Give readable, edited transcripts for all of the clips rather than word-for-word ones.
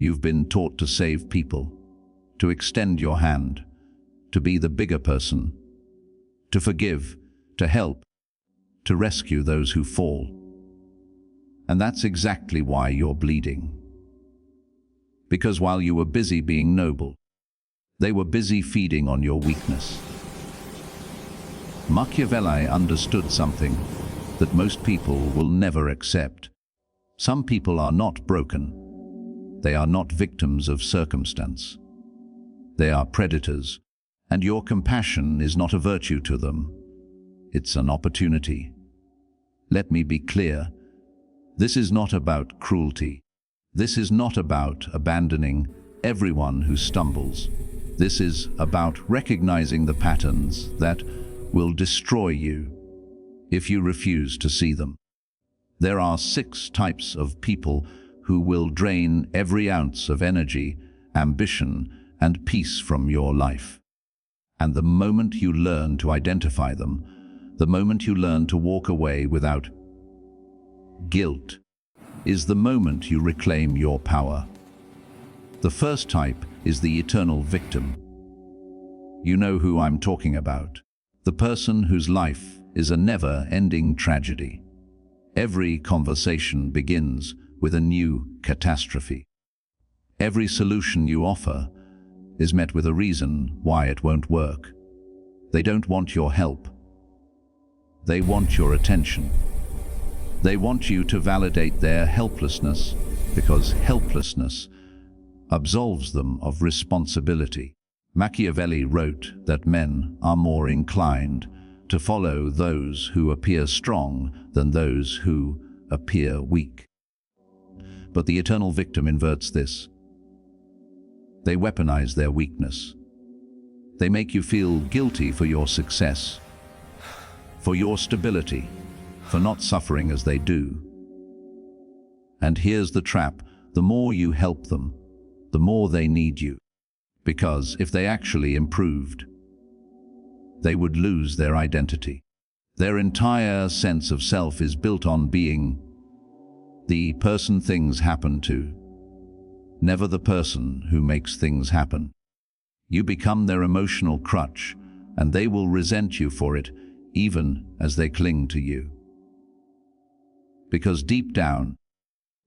You've been taught to save people, to extend your hand, to be the bigger person, to forgive, to help, to rescue those who fall. And that's exactly why you're bleeding. Because while you were busy being noble, they were busy feeding on your weakness. Machiavelli understood something that most people will never accept. Some people are not broken. They are not victims of circumstance. They are predators, and your compassion is not a virtue to them. It's an opportunity. Let me be clear. This is not about cruelty. This is not about abandoning everyone who stumbles. This is about recognizing the patterns that will destroy you if you refuse to see them. There are 6 types of people who will drain every ounce of energy, ambition, and peace from your life. And the moment you learn to identify them, the moment you learn to walk away without guilt, is the moment you reclaim your power. The first type is the eternal victim. You know who I'm talking about. The person whose life is a never-ending tragedy. Every conversation begins with a new catastrophe. Every solution you offer is met with a reason why it won't work. They don't want your help. They want your attention. They want you to validate their helplessness, because helplessness absolves them of responsibility. Machiavelli wrote that men are more inclined to follow those who appear strong than those who appear weak. But the eternal victim inverts this. They weaponize their weakness. They make you feel guilty for your success, for your stability, for not suffering as they do. And here's the trap: the more you help them, the more they need you. Because if they actually improved, they would lose their identity. Their entire sense of self is built on being the person things happen to, never the person who makes things happen. You become their emotional crutch, and they will resent you for it, even as they cling to you. Because deep down,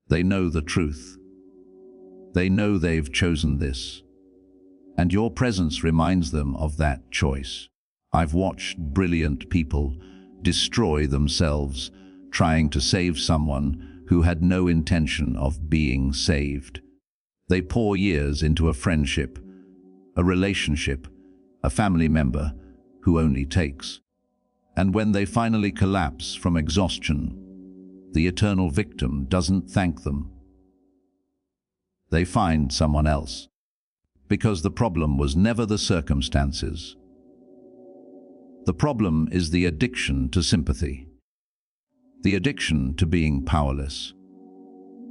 they know the truth. They know they've chosen this, and your presence reminds them of that choice. I've watched brilliant people destroy themselves trying to save someone who had no intention of being saved. They pour years into a friendship, a relationship, a family member who only takes. And when they finally collapse from exhaustion, the eternal victim doesn't thank them. They find someone else. Because the problem was never the circumstances. The problem is the addiction to sympathy. The addiction to being powerless.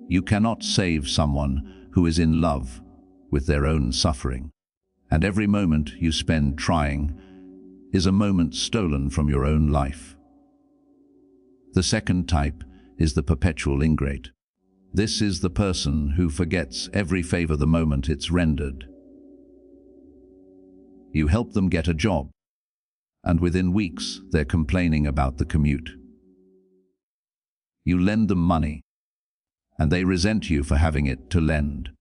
You cannot save someone who is in love with their own suffering. And every moment you spend trying is a moment stolen from your own life. The second type is the perpetual ingrate. This is the person who forgets every favor the moment it's rendered. You help them get a job, and within weeks they're complaining about the commute. You lend them money, and they resent you for having it to lend.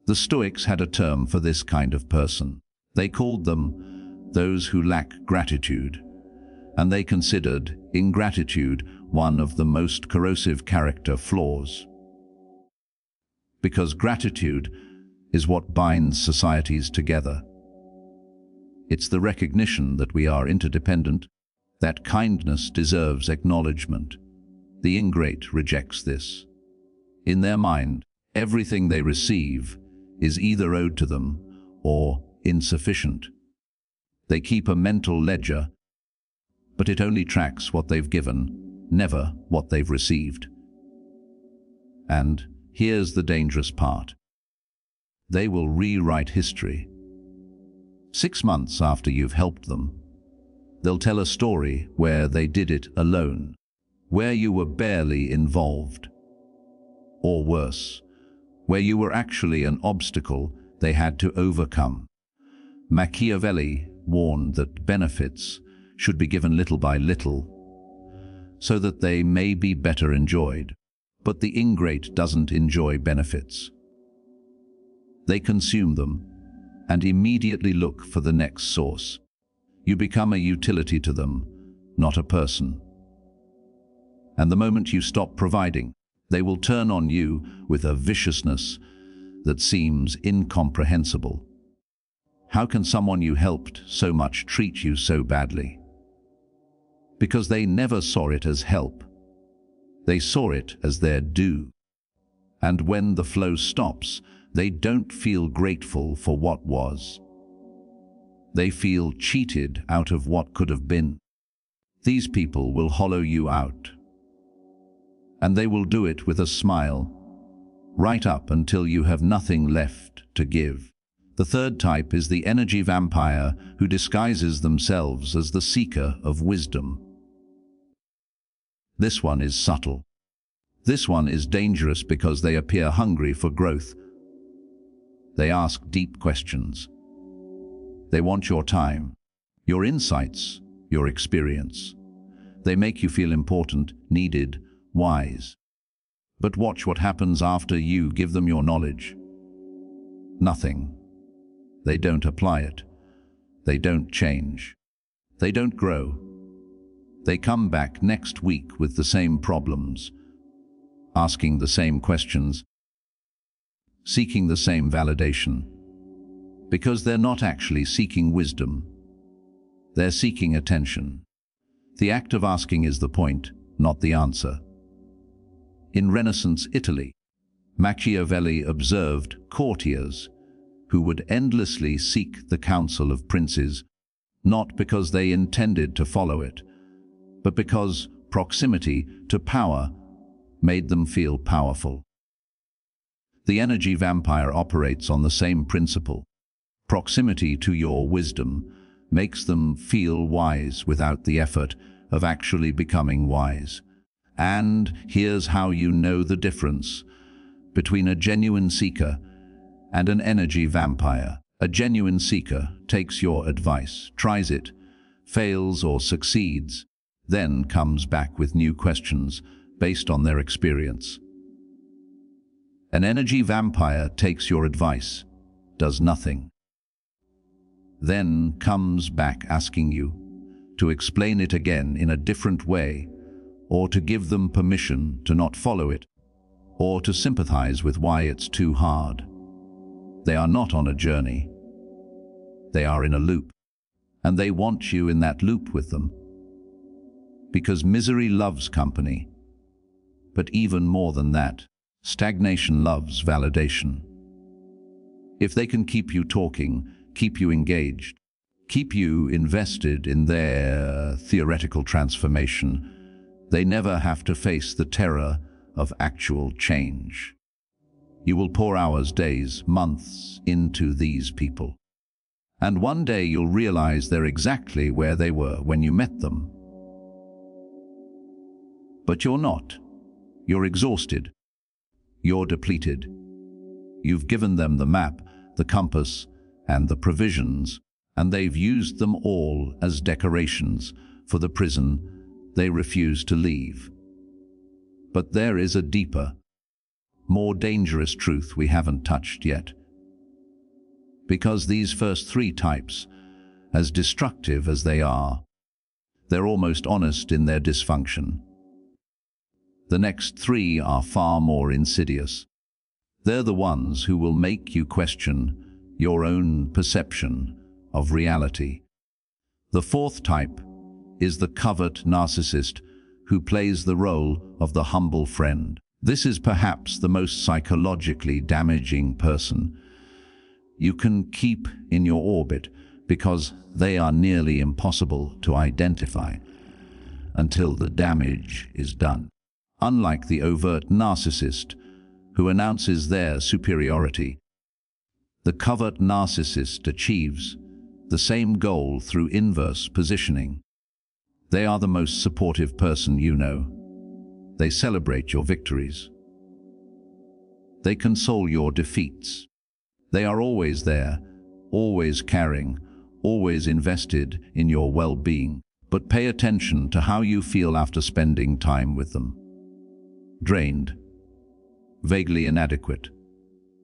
The Stoics had a term for this kind of person. They called them those who lack gratitude, and they considered ingratitude one of the most corrosive character flaws. Because gratitude is what binds societies together. It's the recognition that we are interdependent, that kindness deserves acknowledgement. The ingrate rejects this. In their mind, everything they receive is either owed to them or insufficient. They keep a mental ledger, but it only tracks what they've given, never what they've received. And here's the dangerous part. They will rewrite history. 6 months after you've helped them, they'll tell a story where they did it alone, where you were barely involved. Or worse, where you were actually an obstacle they had to overcome. Machiavelli warned that benefits should be given little by little, so that they may be better enjoyed. But the ingrate doesn't enjoy benefits. They consume them and immediately look for the next source. You become a utility to them, not a person. And the moment you stop providing, they will turn on you with a viciousness that seems incomprehensible. How can someone you helped so much treat you so badly? Because they never saw it as help. They saw it as their due. And when the flow stops, they don't feel grateful for what was. They feel cheated out of what could have been. These people will hollow you out. And they will do it with a smile, right up until you have nothing left to give. The third type is the energy vampire who disguises themselves as the seeker of wisdom. This one is subtle. This one is dangerous because they appear hungry for growth. They ask deep questions. They want your time, your insights, your experience. They make you feel important, needed, wise. But watch what happens after you give them your knowledge. Nothing. They don't apply it. They don't change. They don't grow. They come back next week with the same problems, asking the same questions, seeking the same validation, because they're not actually seeking wisdom. They're seeking attention. The act of asking is the point, not the answer. In Renaissance Italy, Machiavelli observed courtiers who would endlessly seek the counsel of princes, not because they intended to follow it, but because proximity to power made them feel powerful. The energy vampire operates on the same principle. Proximity to your wisdom makes them feel wise without the effort of actually becoming wise. And here's how you know the difference between a genuine seeker and an energy vampire. A genuine seeker takes your advice, tries it, fails or succeeds, then comes back with new questions based on their experience. An energy vampire takes your advice, does nothing, then comes back asking you to explain it again in a different way, or to give them permission to not follow it, or to sympathize with why it's too hard. They are not on a journey. They are in a loop, and they want you in that loop with them. Because misery loves company. But even more than that, stagnation loves validation. If they can keep you talking, keep you engaged, keep you invested in their theoretical transformation, they never have to face the terror of actual change. You will pour hours, days, months into these people. And one day you'll realize they're exactly where they were when you met them. But you're not. You're exhausted. You're depleted. You've given them the map, the compass, and the provisions, and they've used them all as decorations for the prison they refuse to leave. But there is a deeper, more dangerous truth we haven't touched yet. Because these first three types, as destructive as they are, they're almost honest in their dysfunction. The next three are far more insidious. They're the ones who will make you question your own perception of reality. The fourth type is the covert narcissist who plays the role of the humble friend. This is perhaps the most psychologically damaging person you can keep in your orbit because they are nearly impossible to identify until the damage is done. Unlike the overt narcissist who announces their superiority, the covert narcissist achieves the same goal through inverse positioning. They are the most supportive person you know. They celebrate your victories. They console your defeats. They are always there, always caring, always invested in your well-being. But pay attention to how you feel after spending time with them. Drained, vaguely inadequate,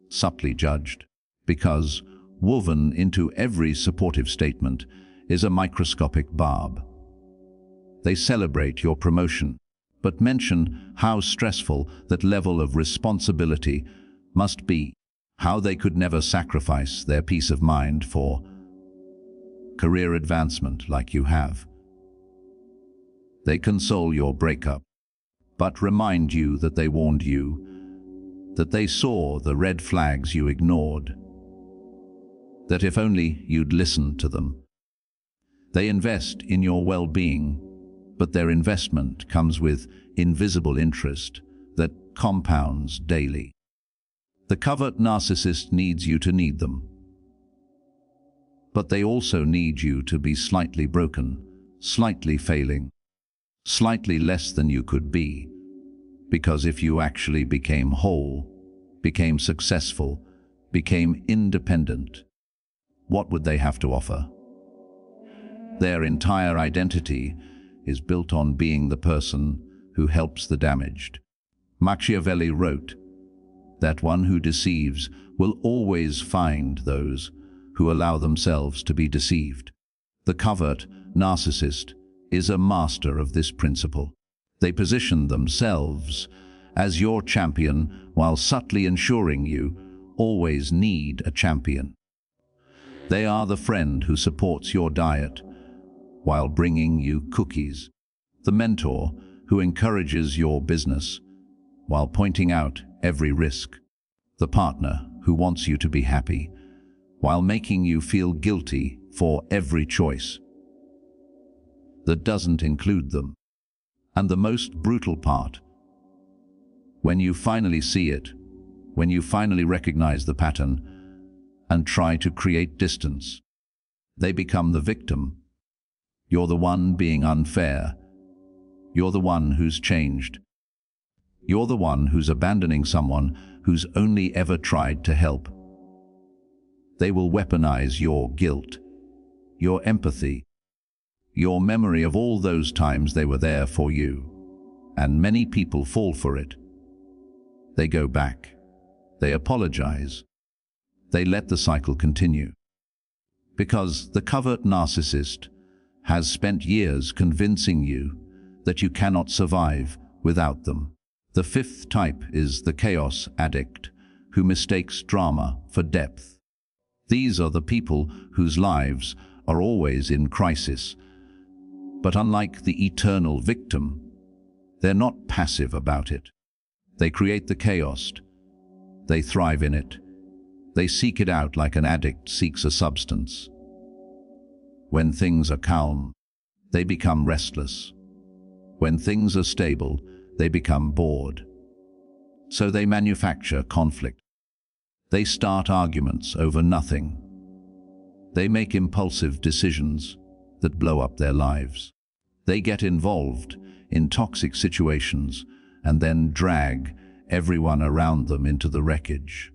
subtly judged, because woven into every supportive statement is a microscopic barb. They celebrate your promotion, but mention how stressful that level of responsibility must be, how they could never sacrifice their peace of mind for career advancement like you have. They console your breakup, but remind you that they warned you, that they saw the red flags you ignored, that if only you'd listened to them. They invest in your well-being, but their investment comes with invisible interest that compounds daily. The covert narcissist needs you to need them, but they also need you to be slightly broken, slightly failing, slightly less than you could be, because if you actually became whole, became successful, became independent, what would they have to offer? Their entire identity is built on being the person who helps the damaged. Machiavelli wrote that one who deceives will always find those who allow themselves to be deceived. The covert narcissist is a master of this principle. They position themselves as your champion while subtly ensuring you always need a champion. They are the friend who supports your diet while bringing you cookies, the mentor who encourages your business while pointing out every risk, the partner who wants you to be happy while making you feel guilty for every choice that doesn't include them. And the most brutal part, when you finally see it, when you finally recognize the pattern and try to create distance, they become the victim. You're the one being unfair. You're the one who's changed. You're the one who's abandoning someone who's only ever tried to help. They will weaponize your guilt, your empathy, your memory of all those times they were there for you. And many people fall for it. They go back. They apologize. They let the cycle continue. Because the covert narcissist has spent years convincing you that you cannot survive without them. The fifth type is the Chaos Addict, who mistakes drama for depth. These are the people whose lives are always in crisis. But unlike the eternal victim, they're not passive about it. They create the chaos. They thrive in it. They seek it out like an addict seeks a substance. When things are calm, they become restless. When things are stable, they become bored. So they manufacture conflict. They start arguments over nothing. They make impulsive decisions that blow up their lives. They get involved in toxic situations and then drag everyone around them into the wreckage.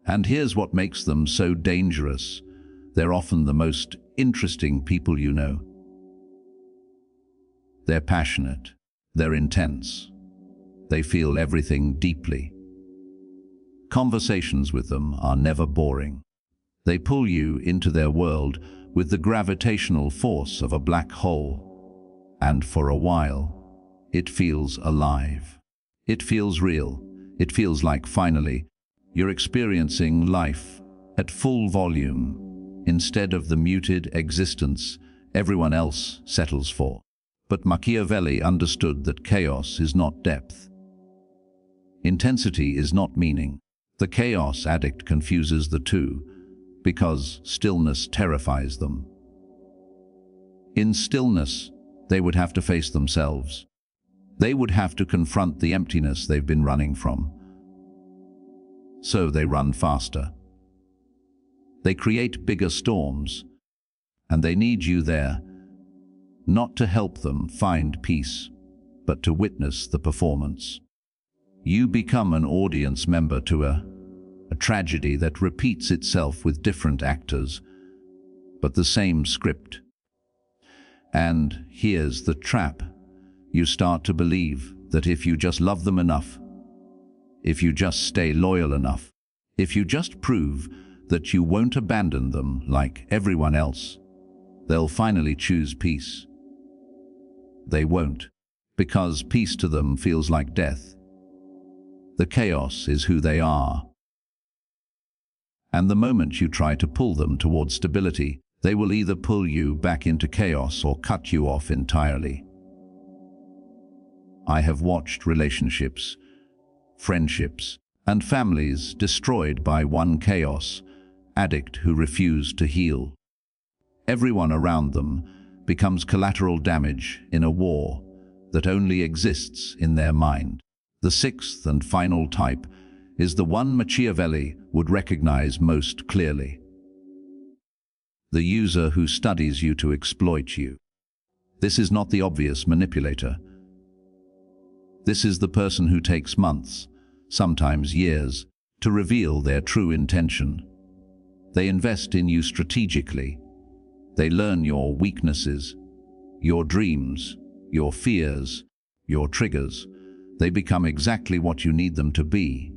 And here's what makes them so dangerous. They're often the most interesting people you know. They're passionate. They're intense. They feel everything deeply. Conversations with them are never boring. They pull you into their world with the gravitational force of a black hole. And for a while, it feels alive. It feels real. It feels like finally you're experiencing life at full volume instead of the muted existence everyone else settles for. But Machiavelli understood that chaos is not depth. Intensity is not meaning. The chaos addict confuses the two because stillness terrifies them. In stillness, they would have to face themselves. They would have to confront the emptiness they've been running from. So they run faster. They create bigger storms, and they need you there, not to help them find peace, but to witness the performance. You become an audience member to a tragedy that repeats itself with different actors, but the same script. And here's the trap. You start to believe that if you just love them enough, if you just stay loyal enough, if you just prove that you won't abandon them like everyone else, they'll finally choose peace. They won't, because peace to them feels like death. The chaos is who they are. And the moment you try to pull them towards stability, they will either pull you back into chaos or cut you off entirely. I have watched relationships, friendships, and families destroyed by one chaos addict who refused to heal. Everyone around them becomes collateral damage in a war that only exists in their mind. The sixth and final type is the one Machiavelli would recognize most clearly. The user who studies you to exploit you. This is not the obvious manipulator. This is the person who takes months, sometimes years, to reveal their true intention. They invest in you strategically. They learn your weaknesses, your dreams, your fears, your triggers. They become exactly what you need them to be.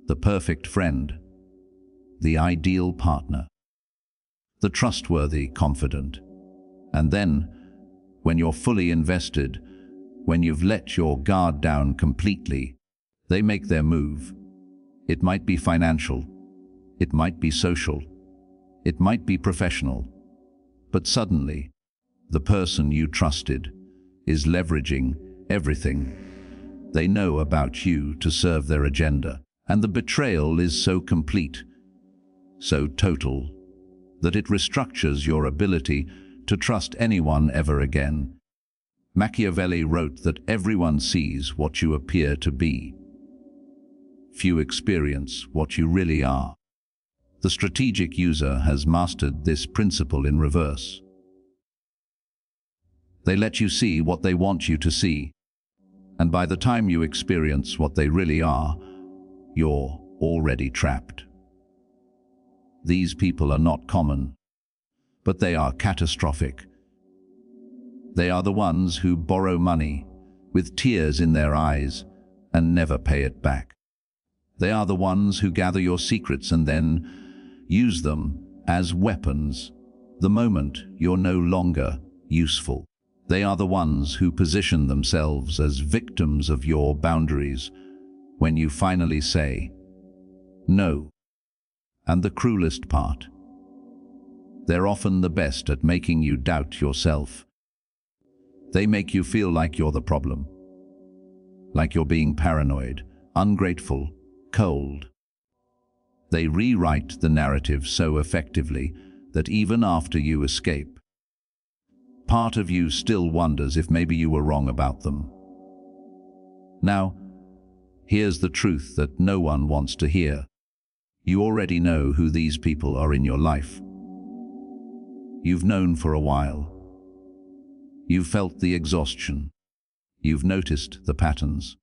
The perfect friend, the ideal partner, the trustworthy confidant. And then, when you're fully invested, when you've let your guard down completely, they make their move. It might be financial, it might be social, it might be professional, but suddenly, the person you trusted is leveraging everything they know about you to serve their agenda. And the betrayal is so complete, so total, that it restructures your ability to trust anyone ever again. Machiavelli wrote that everyone sees what you appear to be. Few experience what you really are. The strategic user has mastered this principle in reverse. They let you see what they want you to see, and by the time you experience what they really are, you're already trapped. These people are not common, but they are catastrophic. They are the ones who borrow money with tears in their eyes and never pay it back. They are the ones who gather your secrets and then use them as weapons the moment you're no longer useful. They are the ones who position themselves as victims of your boundaries when you finally say no. And the cruelest part, they're often the best at making you doubt yourself. They make you feel like you're the problem, like you're being paranoid, ungrateful, cold. They rewrite the narrative so effectively that even after you escape, part of you still wonders if maybe you were wrong about them. Now, here's the truth that no one wants to hear. You already know who these people are in your life. You've known for a while. You've felt the exhaustion. You've noticed the patterns.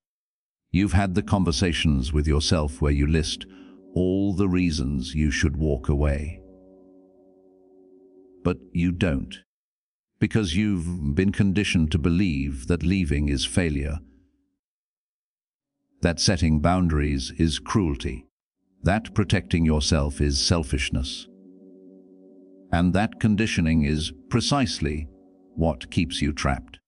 You've had the conversations with yourself where you list all the reasons you should walk away. But you don't, because you've been conditioned to believe that leaving is failure, that setting boundaries is cruelty, that protecting yourself is selfishness. And that conditioning is precisely what keeps you trapped.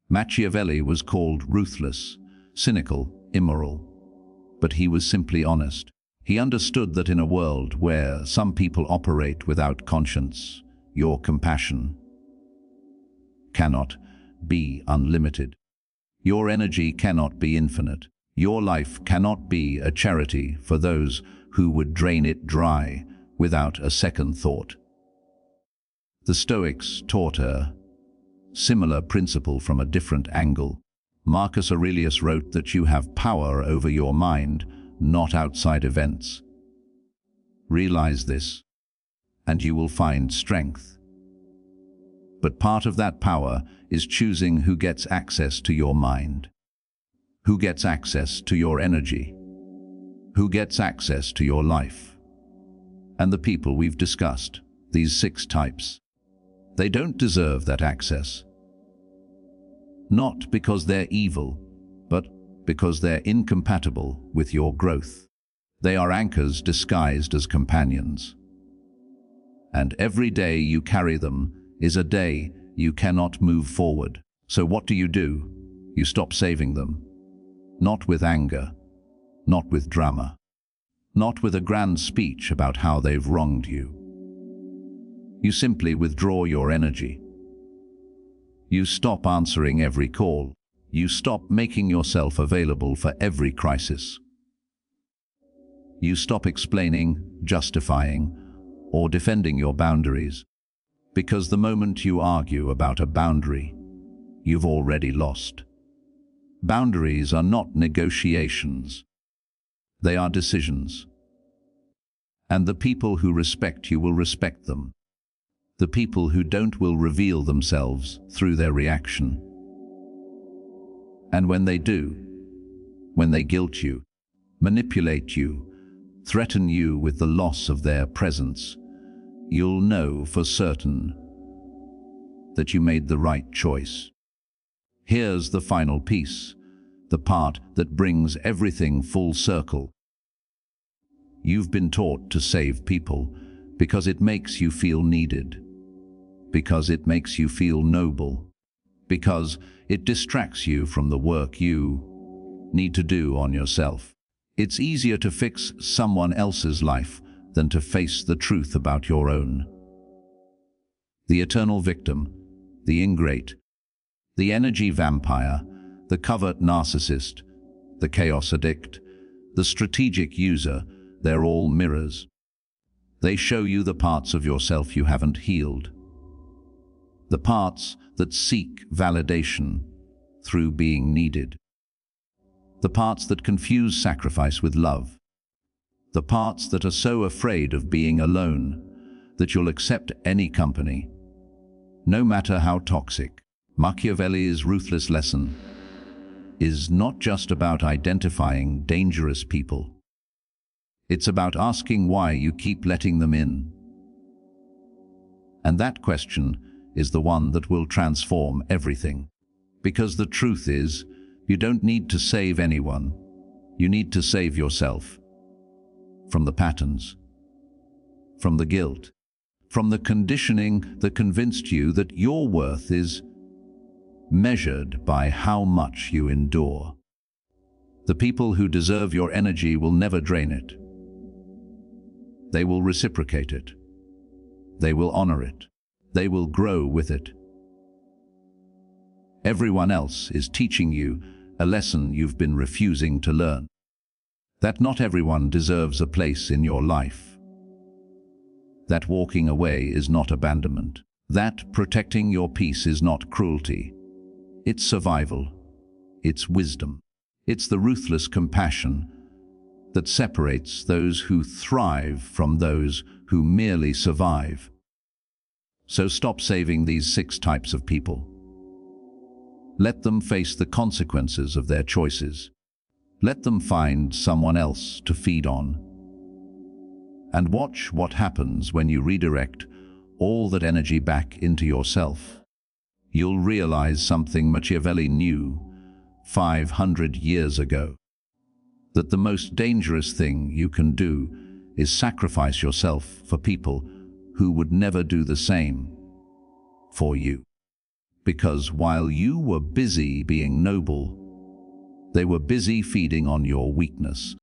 Machiavelli was called ruthless, cynical, immoral, but he was simply honest. He understood that in a world where some people operate without conscience, your compassion cannot be unlimited. Your energy cannot be infinite. Your life cannot be a charity for those who would drain it dry without a second thought. The Stoics taught a similar principle from a different angle. Marcus Aurelius wrote that you have power over your mind, not outside events. Realize this, and you will find strength. But part of that power is choosing who gets access to your mind, Who gets access to your energy? Who gets access to your life? And the people we've discussed, these 6 types, they don't deserve that access. Not because they're evil, but because they're incompatible with your growth. They are anchors disguised as companions. And every day you carry them is a day you cannot move forward. So what do? You stop saving them. Not with anger, not with drama, not with a grand speech about how they've wronged you. You simply withdraw your energy. You stop answering every call. You stop making yourself available for every crisis. You stop explaining, justifying, or defending your boundaries, because the moment you argue about a boundary, you've already lost. Boundaries are not negotiations. They are decisions. And the people who respect you will respect them. The people who don't will reveal themselves through their reaction. And when they do, when they guilt you, manipulate you, threaten you with the loss of their presence, you'll know for certain that you made the right choice. Here's the final piece, the part that brings everything full circle. You've been taught to save people because it makes you feel needed, because it makes you feel noble, because it distracts you from the work you need to do on yourself. It's easier to fix someone else's life than to face the truth about your own. The eternal victim, the ingrate, the energy vampire, the covert narcissist, the chaos addict, the strategic user, they're all mirrors. They show you the parts of yourself you haven't healed. The parts that seek validation through being needed. The parts that confuse sacrifice with love. The parts that are so afraid of being alone that you'll accept any company, no matter how toxic. Machiavelli's ruthless lesson is not just about identifying dangerous people. It's about asking why you keep letting them in. And that question is the one that will transform everything. Because the truth is, you don't need to save anyone. You need to save yourself. From the patterns, from the guilt, from the conditioning that convinced you that your worth is measured by how much you endure. The people who deserve your energy will never drain it. They will reciprocate it. They will honor it. They will grow with it. Everyone else is teaching you a lesson you've been refusing to learn. That not everyone deserves a place in your life. That walking away is not abandonment. That protecting your peace is not cruelty. It's survival. It's wisdom. It's the ruthless compassion that separates those who thrive from those who merely survive. So stop saving these 6 types of people. Let them face the consequences of their choices. Let them find someone else to feed on. And watch what happens when you redirect all that energy back into yourself. You'll realize something Machiavelli knew 500 years ago. That the most dangerous thing you can do is sacrifice yourself for people who would never do the same for you. Because while you were busy being noble, they were busy feeding on your weakness.